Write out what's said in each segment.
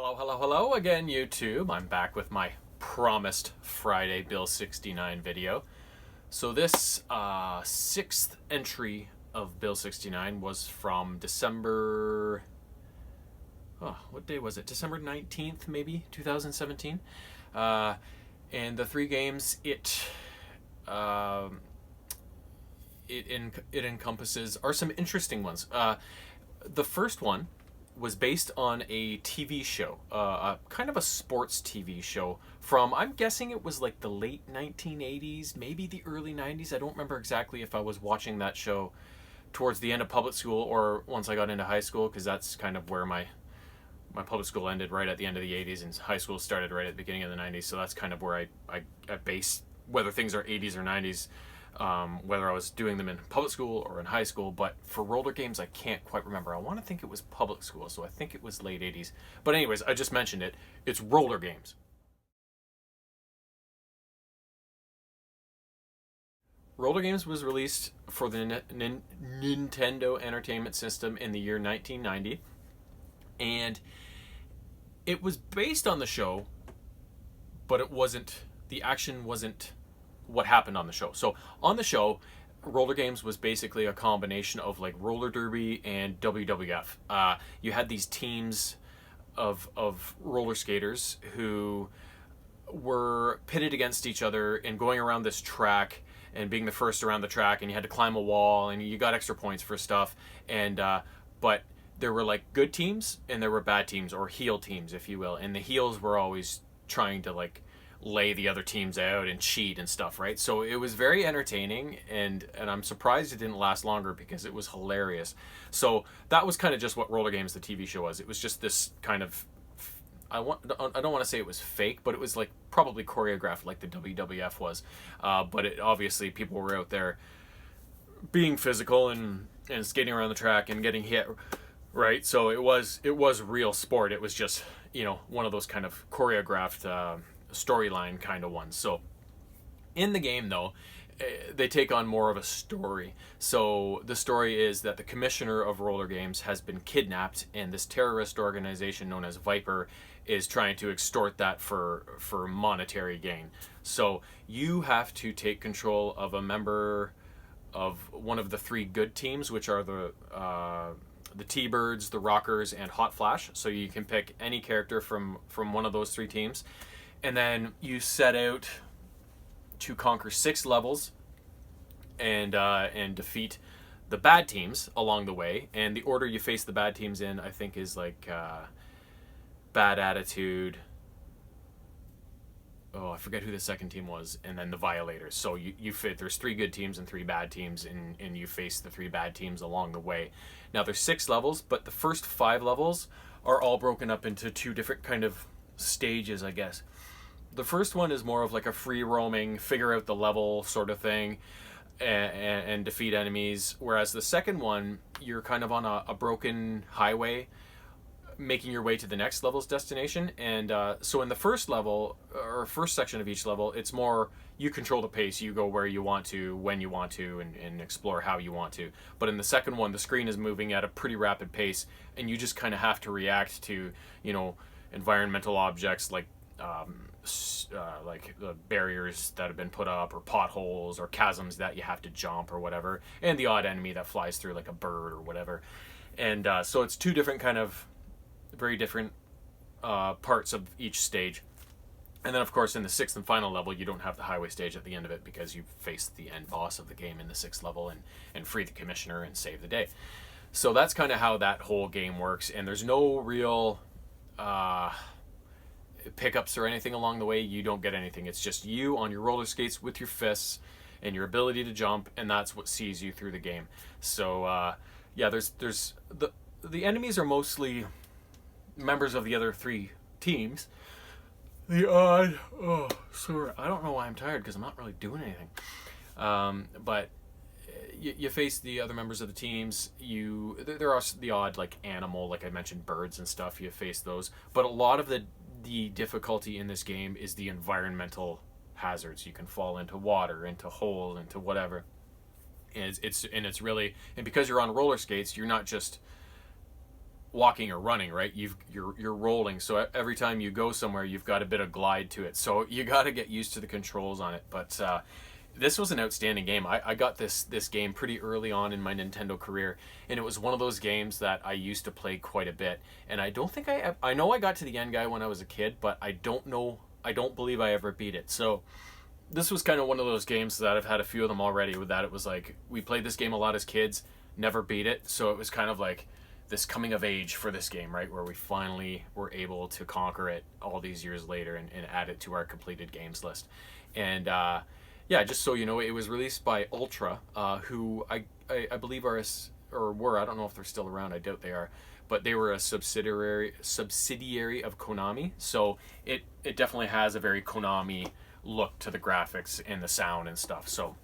Hello, hello, hello again, YouTube. I'm back with my promised Friday Bill 69 video. So this sixth entry of Bill 69 was from December... Oh, what day was it? December 19th, maybe, 2017. And the three games, it encompasses are some interesting ones. The first one was based on a TV show, kind of a sports TV show from, I'm guessing it was like the late 1980s, maybe the early 90s. I don't remember exactly if I was watching that show towards the end of public school or once I got into high school, because that's kind of where my public school ended, right at the end of the 80s, and high school started right at the beginning of the 90s. So that's kind of where I base whether things are 80s or 90s. Whether I was doing them in public school or in high school, but for roller games, I can't quite remember. I want to think it was public school, so I think it was late 80s. But anyways, I just mentioned it. It's roller games. Roller Games was released for the Nintendo Entertainment System in the year 1990, and it was based on the show, but the action wasn't what happened on the show. So on the show, Roller Games was basically a combination of like roller derby and WWF. You had these teams of roller skaters who were pitted against each other and going around this track and being the first around the track, and you had to climb a wall and you got extra points for stuff. And but there were like good teams and there were bad teams, or heel teams, if you will. And the heels were always trying to like lay the other teams out and cheat and stuff, right? So it was very entertaining, and I'm surprised it didn't last longer because it was hilarious. So that was kind of just what Roller Games, the TV show, was. It was just this kind of, I don't want to say it was fake, but it was like probably choreographed like the WWF was. But it obviously, people were out there being physical and skating around the track and getting hit, right? So it was real sport. It was just, one of those kind of choreographed storyline kind of ones. So in the game, though, they take on more of a story. So the story is that the commissioner of Roller Games has been kidnapped, and this terrorist organization known as Viper is trying to extort that for monetary gain. So you have to take control of a member of one of the three good teams, which are the T-Birds, the Rockers, and Hot Flash. So you can pick any character from one of those three teams. And then you set out to conquer 6 levels and defeat the bad teams along the way. And the order you face the bad teams in, I think, is like Bad Attitude. Oh, I forget who the second team was. And then the Violators. So there's 3 good teams and 3 bad teams, and you face the 3 bad teams along the way. Now there's 6 levels, but the first 5 levels are all broken up into 2 different kind of stages, I guess. The first one is more of like a free roaming, figure out the level sort of thing, and defeat enemies. Whereas the second one, you're kind of on a broken highway, making your way to the next level's destination. And so in the first level, or first section of each level, it's more you control the pace. You go where you want to, when you want to, and explore how you want to. But in the second one, the screen is moving at a pretty rapid pace, and you just kind of have to react to, environmental objects like the barriers that have been put up, or potholes, or chasms that you have to jump, or whatever, and the odd enemy that flies through like a bird or whatever. And so it's 2 different kind of very different parts of each stage. And then of course in the 6th and final level, you don't have the highway stage at the end of it, because you face the end boss of the game in the 6th level and free the commissioner and save the day. So that's kind of how that whole game works, and there's no real pickups or anything along the way. You don't get anything. It's just you on your roller skates with your fists and your ability to jump, and that's what sees you through the game. So there's the enemies are mostly members of the other 3 teams. I don't know why I'm tired, because I'm not really doing anything. But you face the other members of the teams. There are the odd like animal, like I mentioned, birds and stuff. You face those, but a lot of the difficulty in this game is the environmental hazards. You can fall into water, into hole, into whatever. And it's really, and because you're on roller skates, you're not just walking or running, right? You're rolling, so every time you go somewhere, you've got a bit of glide to it. So you got to get used to the controls on it. But this was an outstanding game. I got this game pretty early on in my Nintendo career, and it was one of those games that I used to play quite a bit. And I don't think I know I got to the end guy when I was a kid, but I don't believe I ever beat it. So this was kind of one of those games that I've had a few of them already. With that, it was like we played this game a lot as kids, never beat it, so it was kind of like this coming of age for this game, right, where we finally were able to conquer it all these years later and add it to our completed games list. And yeah, just so you know, it was released by Ultra, who I believe are or were, I don't know if they're still around, I doubt they are, but they were a subsidiary of Konami. So it definitely has a very Konami look to the graphics and the sound and stuff. So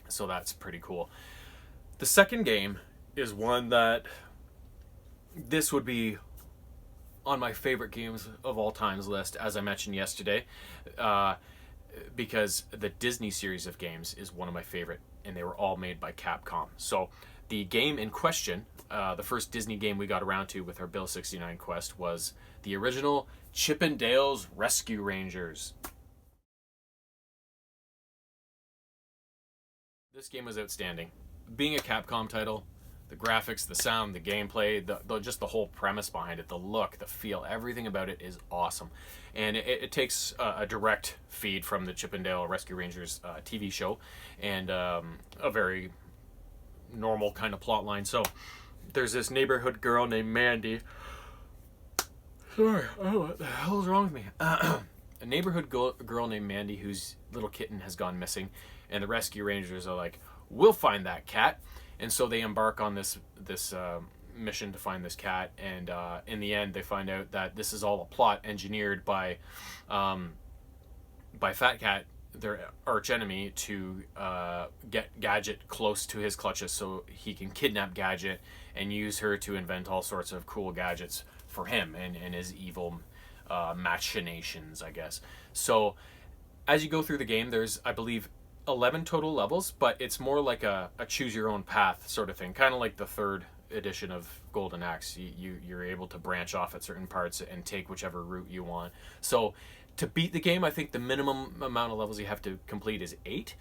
that's pretty cool. The second game is one that this would be on my favorite games of all times list, as I mentioned yesterday, because the Disney series of games is one of my favorite, and they were all made by Capcom. So the game in question, the first Disney game we got around to with our Bill 69 quest, was the original Chip 'n Dale's Rescue Rangers. This game was outstanding. Being a Capcom title, the graphics, the sound, the gameplay, just the whole premise behind it, the look, the feel, everything about it is awesome. And it takes a direct feed from the Chip 'n Dale Rescue Rangers TV show, and a very normal kind of plot line. So there's this neighborhood girl named Mandy. Sorry, oh, what the hell's wrong with me? A neighborhood girl named Mandy whose little kitten has gone missing, and the Rescue Rangers are like, we'll find that cat. And so they embark on this mission to find this cat, and in the end they find out that this is all a plot engineered by Fat Cat, their arch enemy, to get Gadget close to his clutches so he can kidnap Gadget and use her to invent all sorts of cool gadgets for him and his evil machinations, I guess. So as you go through the game, there's, I believe, 11 total levels, but it's more like a choose your own path sort of thing, kind of like the third edition of Golden Axe. You're able to branch off at certain parts and take whichever route you want. So to beat the game, I think the minimum amount of levels you have to complete is 8.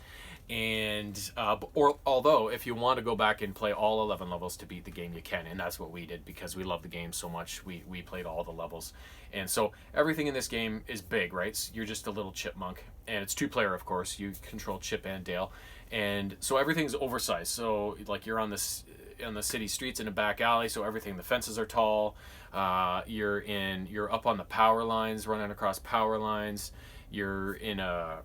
And although if you want to go back and play all 11 levels to beat the game, you can, and that's what we did because we love the game so much. We played all the levels, and so everything in this game is big, right? So you're just a little chipmunk, and it's 2-player, of course. You control Chip and Dale, and so everything's oversized. So like you're on the city streets in a back alley, so everything, the fences are tall. You're up on the power lines, running across power lines. You're in a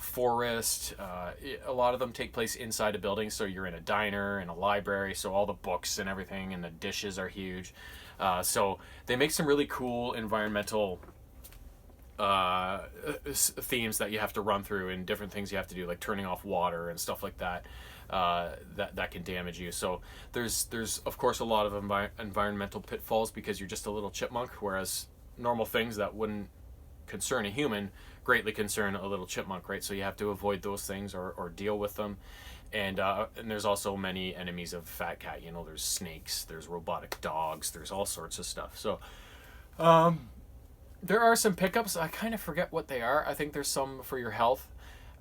forest. A lot of them take place inside a building, so you're in a diner and a library, so all the books and everything and the dishes are huge. So they make some really cool environmental themes that you have to run through, and different things you have to do, like turning off water and stuff like that. That can damage you. So there's of course a lot of environmental pitfalls because you're just a little chipmunk, whereas normal things that wouldn't concern a human greatly concern a little chipmunk, right? So you have to avoid those things or deal with them. And there's also many enemies of Fat Cat. You know, there's snakes, there's robotic dogs, there's all sorts of stuff. So there are some pickups. I kind of forget what they are. I think there's some for your health.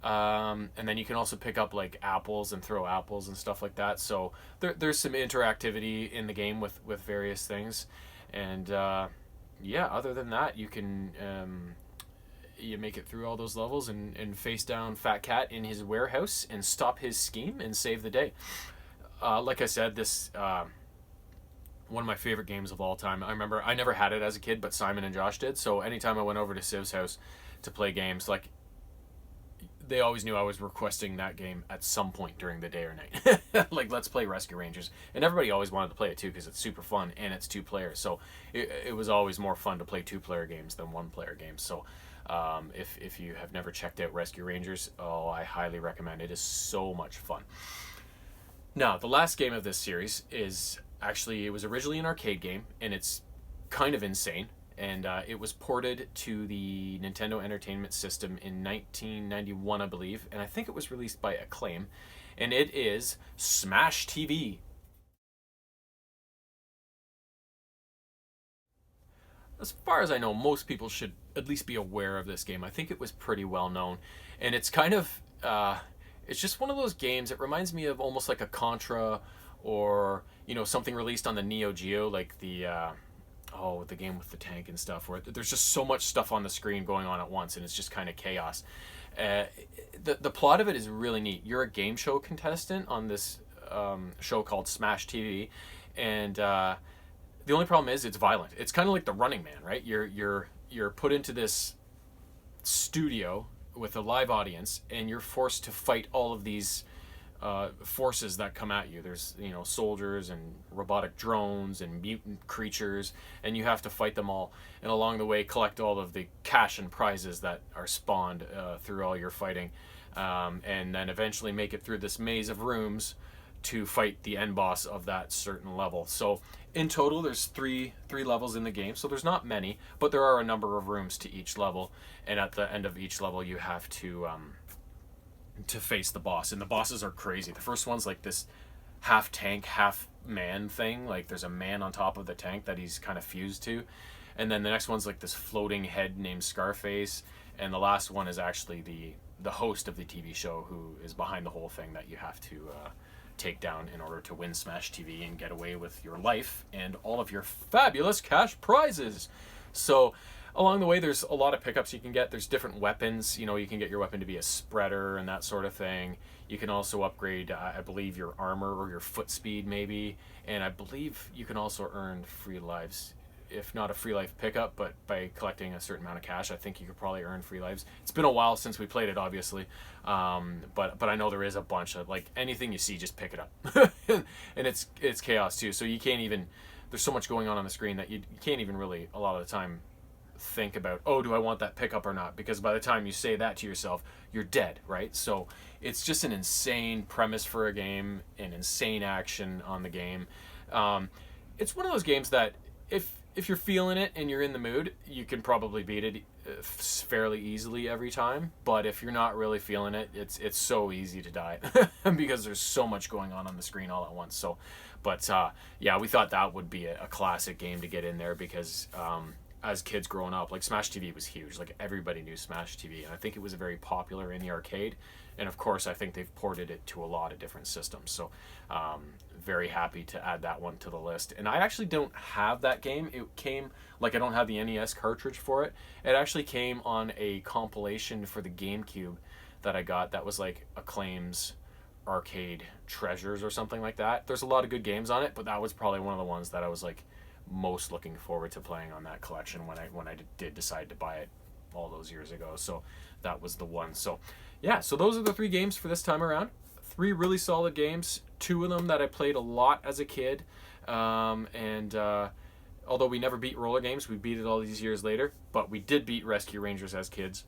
And then you can also pick up like apples and throw apples and stuff like that. So there's some interactivity in the game with various things. And yeah, other than that, you can you make it through all those levels and face down Fat Cat in his warehouse and stop his scheme and save the day. Like I said, this one of my favorite games of all time. I remember I never had it as a kid, but Simon and Josh did. So anytime I went over to Civ's house to play games, like they always knew I was requesting that game at some point during the day or night. Like, let's play Rescue Rangers. And everybody always wanted to play it too because it's super fun and it's 2 players. So it was always more fun to play 2-player games than 1-player games. So if you have never checked out Rescue Rangers, I highly recommend it. It is so much fun. Now, the last game of this series is actually, it was originally an arcade game, and it's kind of insane. And it was ported to the Nintendo Entertainment System in 1991, I believe. And I think it was released by Acclaim. And it is Smash TV. as far as I know, most people should at least be aware of this game. I think it was pretty well known, and it's kind of it's just one of those games. It reminds me of almost like a Contra, or something released on the Neo Geo, like the game with the tank and stuff, where there's just so much stuff on the screen going on at once, and it's just kind of chaos. The plot of it is really neat. You're a game show contestant on this show called Smash TV, and the only problem is it's violent. It's kind of like the Running Man, right? You're put into this studio with a live audience, and you're forced to fight all of these forces that come at you. There's soldiers and robotic drones and mutant creatures, and you have to fight them all, and along the way collect all of the cash and prizes that are spawned through all your fighting, and then eventually make it through this maze of rooms to fight the end boss of that certain level. So in total there's three levels in the game, so there's not many, but there are a number of rooms to each level, and at the end of each level you have to face the boss, and the bosses are crazy. The first one's like this half tank, half man thing. Like there's a man on top of the tank that he's kind of fused to, and then the next one's like this floating head named Scarface, and the last one is actually the host of the TV show, who is behind the whole thing that you have to take down in order to win Smash TV and get away with your life and all of your fabulous cash prizes. So along the way there's a lot of pickups you can get. There's different weapons. You can get your weapon to be a spreader and that sort of thing. You can also upgrade I believe your armor or your foot speed maybe, and I believe you can also earn free lives, if not a free life pickup, but by collecting a certain amount of cash I think you could probably earn free lives. It's been a while since we played it, obviously, but I know there is a bunch of, like, anything you see, just pick it up. And it's chaos too, so you can't even, there's so much going on the screen that you can't even really a lot of the time think about, oh, do I want that pickup or not, because by the time you say that to yourself, you're dead, right? So it's just an insane premise for a game, an insane action on the game. It's one of those games that if you're feeling it and you're in the mood, you can probably beat it fairly easily every time. But if you're not really feeling it, it's so easy to die because there's so much going on the screen all at once. So, but yeah, we thought that would be a classic game to get in there, because as kids growing up, like, Smash TV was huge. Like, everybody knew Smash TV, and I think it was very popular in the arcade. And of course, I think they've ported it to a lot of different systems. So very happy to add that one to the list. And I actually don't have that game. It came, like, I don't have the NES cartridge for it. It actually came on a compilation for the GameCube that I got that was like Acclaim's Arcade Treasures or something like that. There's a lot of good games on it, but that was probably one of the ones that I was like most looking forward to playing on that collection when I did decide to buy it all those years ago. So that was the one. So yeah, so those are the 3 games for this time around. 3 really solid games. 2 of them that I played a lot as a kid, and although we never beat Roller Games, we beat it all these years later, but we did beat Rescue Rangers as kids,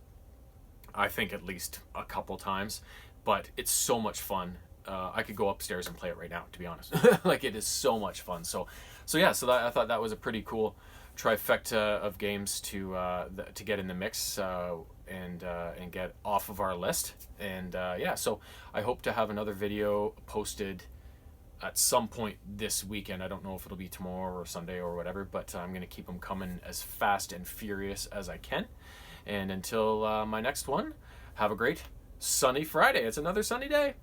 I think at least a couple times. But it's so much fun. I could go upstairs and play it right now, to be honest. Like, it is so much fun. So yeah, so I thought that was a pretty cool trifecta of games to get in the mix and get off of our list. And yeah, so I hope to have another video posted at some point this weekend. I don't know if it'll be tomorrow or Sunday or whatever, but I'm going to keep them coming as fast and furious as I can. And until my next one, have a great sunny Friday. It's another sunny day.